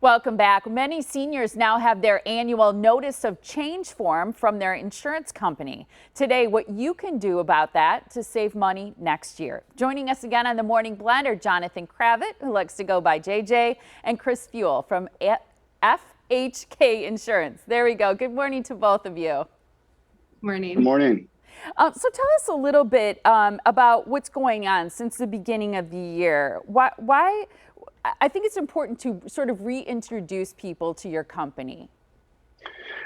Welcome back. Many seniors now have their annual notice of change form from their insurance company. Today, what you can do about that to save money next year. Joining us again on the Morning Blend are Jonathan Kravit, who likes to go by JJ, and Kris Fiul from FHK Insurance. There we go. Good morning to both of you. Morning. Good morning. So tell us a little bit about what's going on since the beginning of the year. Why I think it's important to sort of reintroduce people to your company.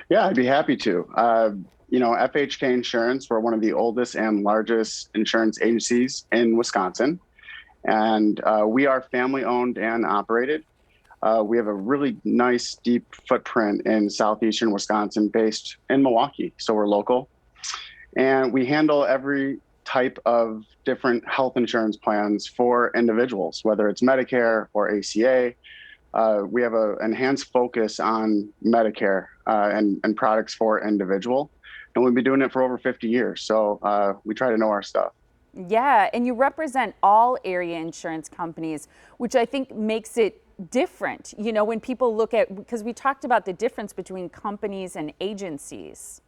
Yeah, I'd be happy to. FHK Insurance, we're one of the oldest and largest insurance agencies in Wisconsin. And we are family owned and operated. We have a really nice, deep footprint in southeastern Wisconsin based in Milwaukee. So we're local. And we handle every type of different health insurance plans for individuals, whether it's Medicare or ACA. We have an enhanced focus on Medicare and products for individual. And we've been doing it for over 50 years. So we try to know our stuff. Yeah, and you represent all area insurance companies, which I think makes it different. You know, when people look at, because we talked about the difference between companies and agencies.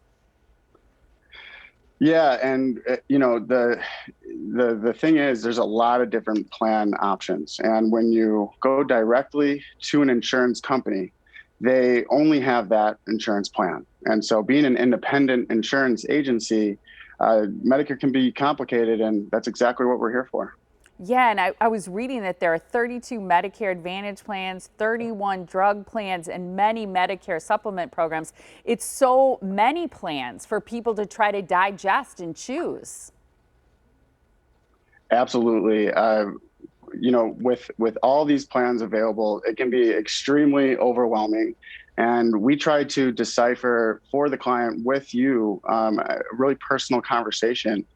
Yeah, and the thing is, there's a lot of different plan options, and when you go directly to an insurance company, they only have that insurance plan. And so, being an independent insurance agency, Medicare can be complicated, and that's exactly what we're here for. Yeah, and I was reading that there are 32 Medicare Advantage plans, 31 drug plans, and many Medicare supplement programs. It's so many plans for people to try to digest and choose. Absolutely. With all these plans available, it can be extremely overwhelming. And we try to decipher for the client with you a really personal conversation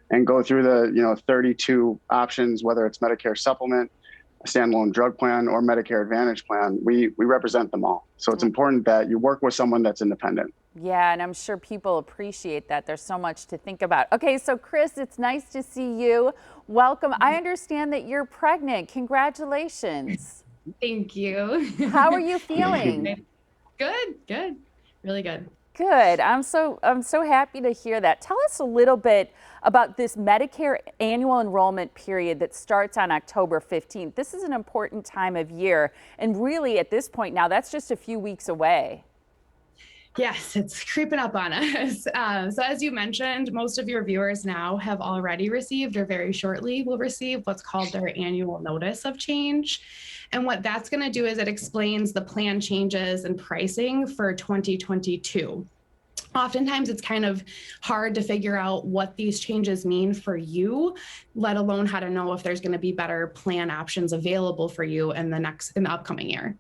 and go through the 32 options, whether it's Medicare supplement, a standalone drug plan, or Medicare Advantage plan. We represent them all. So it's important that you work with someone that's independent. Yeah, and I'm sure people appreciate that. There's so much to think about. Okay, so Kris, it's nice to see you. Welcome. I understand that you're pregnant. Congratulations. Thank you. How are you feeling? Good. Really good. Good. I'm so happy to hear that. Tell us a little bit about this Medicare annual enrollment period that starts on October 15th. This is an important time of year, and really at this point now, that's just a few weeks away. Yes, it's creeping up on us. So as you mentioned, most of your viewers now have already received or very shortly will receive what's called their annual notice of change. And what that's going to do is it explains the plan changes and pricing for 2022. Oftentimes it's kind of hard to figure out what these changes mean for you, let alone how to know if there's going to be better plan options available for you in the upcoming year.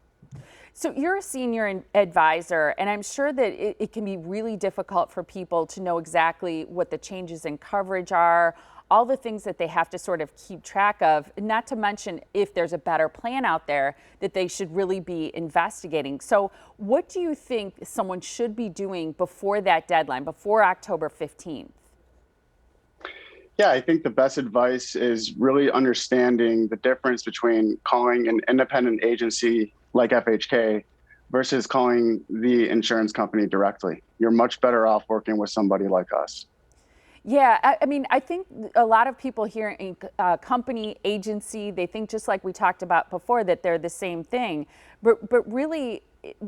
So you're a senior advisor, and I'm sure that it can be really difficult for people to know exactly what the changes in coverage are, all the things that they have to sort of keep track of, not to mention if there's a better plan out there that they should really be investigating. So what do you think someone should be doing before that deadline, before October 15th? Yeah, I think the best advice is really understanding the difference between calling an independent agency like FHK versus calling the insurance company directly. You're much better off working with somebody like us. Yeah, I mean, I think a lot of people here in company, agency, they think just like we talked about before that they're the same thing, but really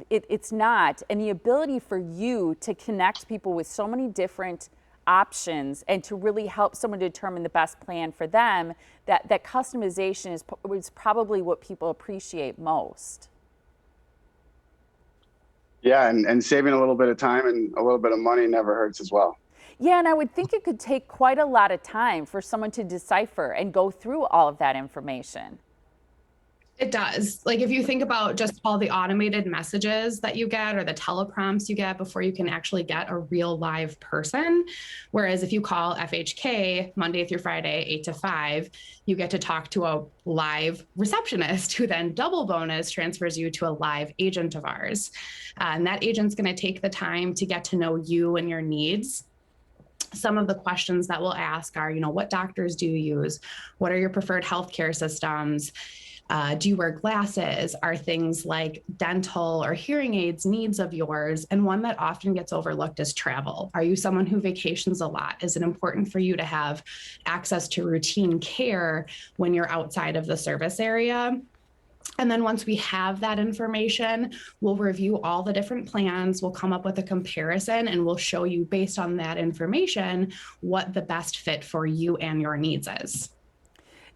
it's not. And the ability for you to connect people with so many different options and to really help someone determine the best plan for them, that customization is probably what people appreciate most. Yeah, and saving a little bit of time and a little bit of money never hurts as well. Yeah, and I would think it could take quite a lot of time for someone to decipher and go through all of that information. It does. Like if you think about just all the automated messages that you get or the teleprompts you get before you can actually get a real live person. Whereas if you call FHK Monday through Friday, 8 to 5, you get to talk to a live receptionist who then double bonus transfers you to a live agent of ours. And that agent's going to take the time to get to know you and your needs. Some of the questions that we'll ask are, what doctors do you use? What are your preferred healthcare systems? Do you wear glasses? Are things like dental or hearing aids needs of yours? And one that often gets overlooked is travel. Are you someone who vacations a lot? Is it important for you to have access to routine care when you're outside of the service area? And then once we have that information, we'll review all the different plans, we'll come up with a comparison, and we'll show you based on that information what the best fit for you and your needs is.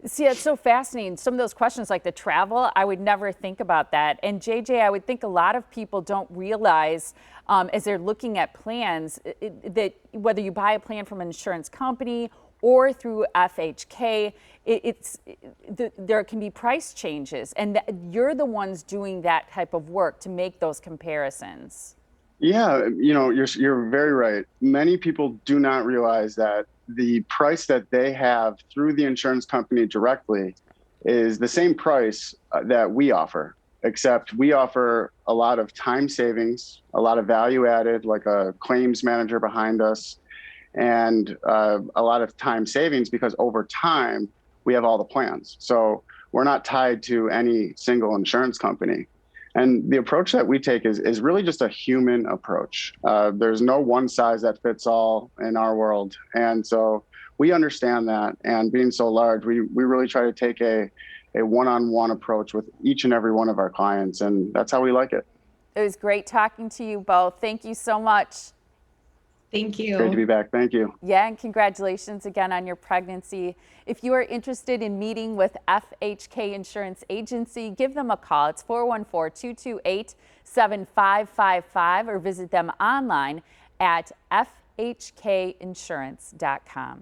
See, it's so fascinating. Some of those questions like the travel, I would never think about that. And JJ, I would think a lot of people don't realize as they're looking at plans that whether you buy a plan from an insurance company or through FHK, there can be price changes. And you're the ones doing that type of work to make those comparisons. Yeah, you're very right. Many people do not realize that the price that they have through the insurance company directly is the same price that we offer, except we offer a lot of time savings, a lot of value added, like a claims manager behind us, and a lot of time savings because over time we have all the plans. So we're not tied to any single insurance company. And the approach that we take is really just a human approach. There's no one size that fits all in our world. And so we understand that. And being so large, we really try to take a one-on-one approach with each and every one of our clients. And that's how we like it. It was great talking to you both. Thank you so much. Thank you. Great to be back. Thank you. Yeah, and congratulations again on your pregnancy. If you are interested in meeting with FHK Insurance Agency, give them a call. It's 414-228-7555 or visit them online at fhkinsurance.com.